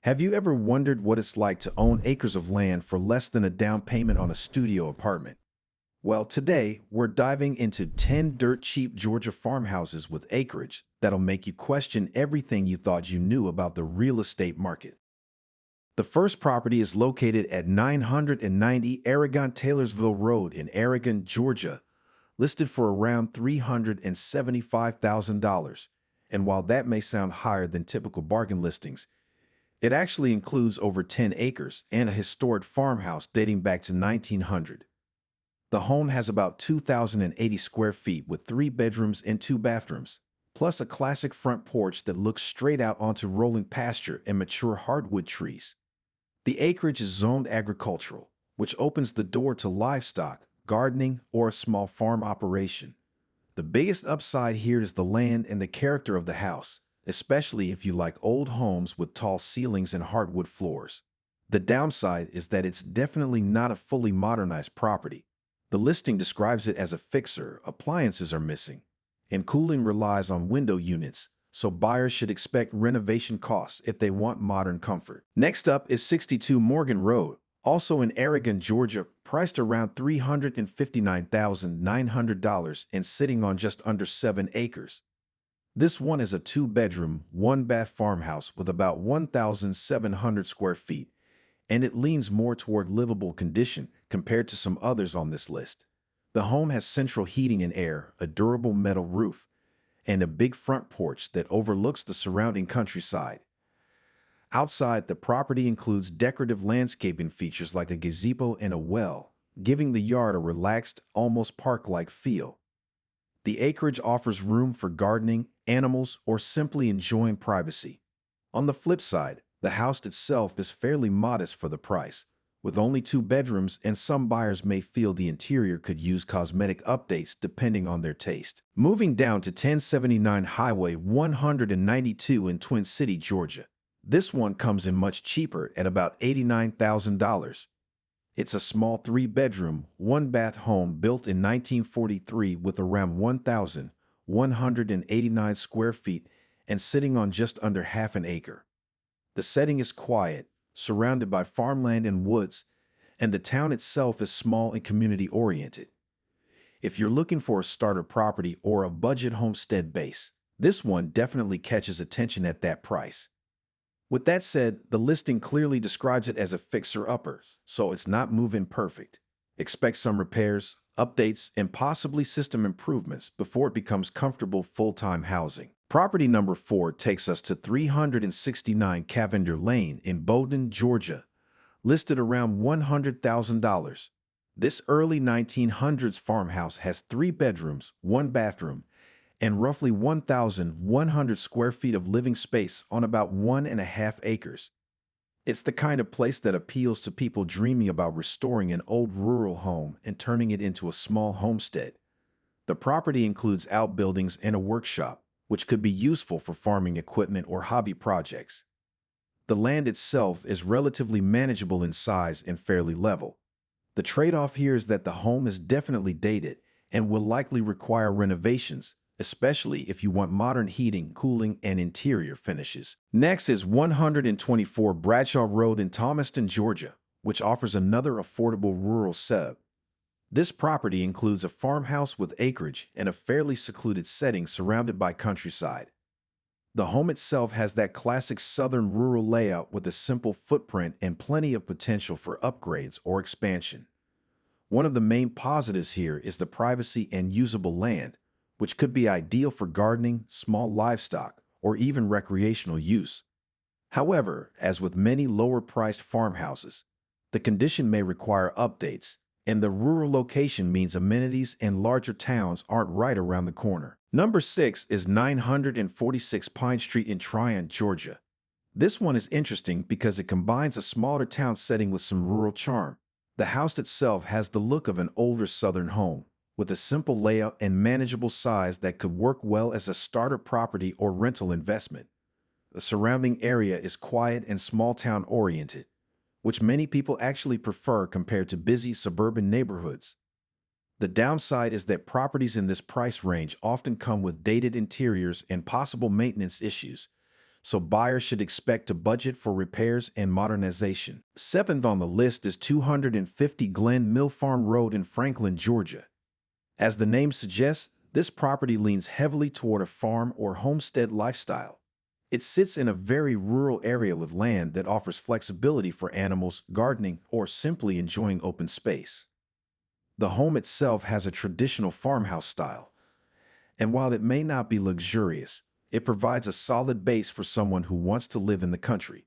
Have you ever wondered what it's like to own acres of land for less than a down payment on a studio apartment? Well, today we're diving into 10 dirt cheap Georgia farmhouses with acreage that'll make you question everything you thought you knew about the real estate market. The first property is located at 990 Aragon Taylorsville Road in Aragon, Georgia, listed for around $375,000. And while that may sound higher than typical bargain listings, it actually includes over 10 acres and a historic farmhouse dating back to 1900. The home has about 2,080 square feet with 3 bedrooms and 2 bathrooms, plus a classic front porch that looks straight out onto rolling pasture and mature hardwood trees. The acreage is zoned agricultural, which opens the door to livestock, gardening, or a small farm operation. The biggest upside here is the land and the character of the house, especially if you like old homes with tall ceilings and hardwood floors. The downside is that it's definitely not a fully modernized property. The listing describes it as a fixer, appliances are missing, and cooling relies on window units, so buyers should expect renovation costs if they want modern comfort. Next up is 62 Morgan Road, also in Aragon, Georgia, priced around $359,900 and sitting on just under 7 acres. This one is a 2-bedroom, 1-bath farmhouse with about 1,700 square feet, and it leans more toward livable condition compared to some others on this list. The home has central heating and air, a durable metal roof, and a big front porch that overlooks the surrounding countryside. Outside, the property includes decorative landscaping features like a gazebo and a well, giving the yard a relaxed, almost park-like feel. The acreage offers room for gardening, animals, or simply enjoying privacy. On the flip side, the house itself is fairly modest for the price, with only 2 bedrooms, and some buyers may feel the interior could use cosmetic updates depending on their taste. Moving down to 1079 Highway 192 in Twin City, Georgia. This one comes in much cheaper at about $89,000. It's a small 3-bedroom, 1-bath home built in 1943 with around 1,189 square feet and sitting on just under half an acre. The setting is quiet, surrounded by farmland and woods, and the town itself is small and community-oriented. If you're looking for a starter property or a budget homestead base, this one definitely catches attention at that price. With that said, the listing clearly describes it as a fixer-upper, so it's not move-in perfect. Expect some repairs, updates, and possibly system improvements before it becomes comfortable full-time housing. Property number 4 takes us to 369 Cavender Lane in Bowdon, Georgia, listed around $100,000. This early 1900s farmhouse has 3 bedrooms, 1 bathroom, and roughly 1,100 square feet of living space on about 1.5 acres. It's the kind of place that appeals to people dreaming about restoring an old rural home and turning it into a small homestead. The property includes outbuildings and a workshop, which could be useful for farming equipment or hobby projects. The land itself is relatively manageable in size and fairly level. The trade-off here is that the home is definitely dated and will likely require renovations, especially if you want modern heating, cooling, and interior finishes. Next is 124 Bradshaw Rd in Thomaston, Georgia, which offers another affordable rural setup. This property includes a farmhouse with acreage and a fairly secluded setting surrounded by countryside. The home itself has that classic southern rural layout with a simple footprint and plenty of potential for upgrades or expansion. One of the main positives here is the privacy and usable land, which could be ideal for gardening, small livestock, or even recreational use. However, as with many lower-priced farmhouses, the condition may require updates, and the rural location means amenities and larger towns aren't right around the corner. Number 6 is 946 Pine Street in Trion, Georgia. This one is interesting because it combines a smaller town setting with some rural charm. The house itself has the look of an older southern home, with a simple layout and manageable size that could work well as a starter property or rental investment. The surrounding area is quiet and small-town oriented, which many people actually prefer compared to busy suburban neighborhoods. The downside is that properties in this price range often come with dated interiors and possible maintenance issues, so buyers should expect to budget for repairs and modernization. Seventh on the list is 250 Glen Mill Farm Road in Franklin, Georgia. As the name suggests, this property leans heavily toward a farm or homestead lifestyle. It sits in a very rural area with land that offers flexibility for animals, gardening, or simply enjoying open space. The home itself has a traditional farmhouse style, and while it may not be luxurious, it provides a solid base for someone who wants to live in the country.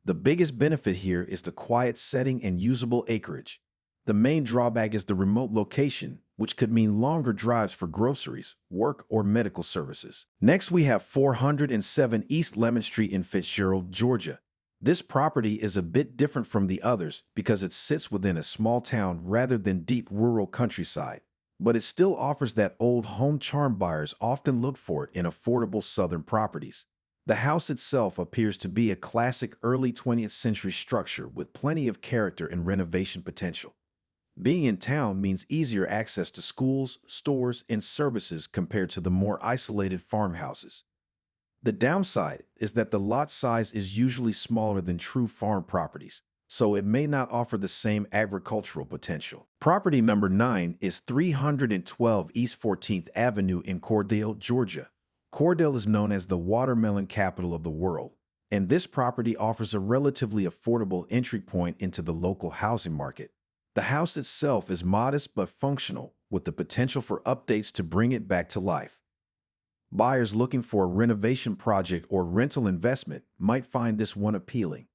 The biggest benefit here is the quiet setting and usable acreage. The main drawback is the remote location, which could mean longer drives for groceries, work, or medical services. Next, we have 407 East Lemon Street in Fitzgerald, Georgia. This property is a bit different from the others because it sits within a small town rather than deep rural countryside, but it still offers that old home charm buyers often look for in affordable southern properties. The house itself appears to be a classic early 20th century structure with plenty of character and renovation potential. Being in town means easier access to schools, stores, and services compared to the more isolated farmhouses. The downside is that the lot size is usually smaller than true farm properties, so it may not offer the same agricultural potential. Property number 9 is 312 East 14th Avenue in Cordele, Georgia. Cordele is known as the watermelon capital of the world, and this property offers a relatively affordable entry point into the local housing market. The house itself is modest but functional, with the potential for updates to bring it back to life. Buyers looking for a renovation project or rental investment might find this one appealing.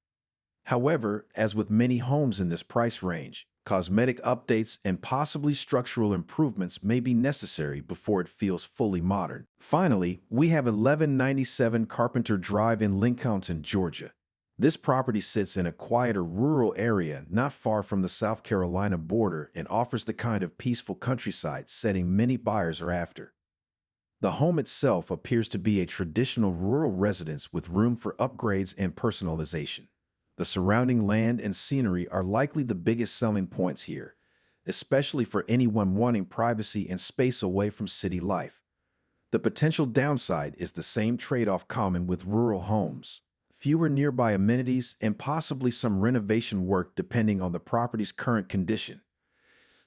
However, as with many homes in this price range, cosmetic updates and possibly structural improvements may be necessary before it feels fully modern. Finally, we have 1197 Carpenter Drive in Lincoln, Georgia. This property sits in a quieter rural area not far from the South Carolina border and offers the kind of peaceful countryside setting many buyers are after. The home itself appears to be a traditional rural residence with room for upgrades and personalization. The surrounding land and scenery are likely the biggest selling points here, especially for anyone wanting privacy and space away from city life. The potential downside is the same trade-off common with rural homes: fewer nearby amenities and possibly some renovation work depending on the property's current condition.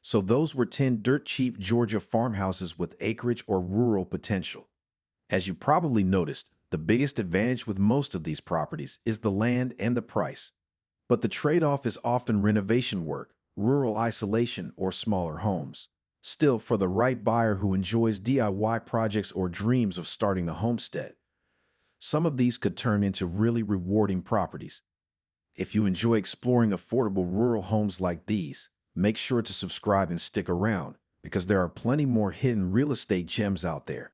So those were 10 dirt-cheap Georgia farmhouses with acreage or rural potential. As you probably noticed, the biggest advantage with most of these properties is the land and the price. But the trade-off is often renovation work, rural isolation, or smaller homes. Still, for the right buyer who enjoys DIY projects or dreams of starting a homestead, some of these could turn into really rewarding properties. If you enjoy exploring affordable rural homes like these, make sure to subscribe and stick around, because there are plenty more hidden real estate gems out there.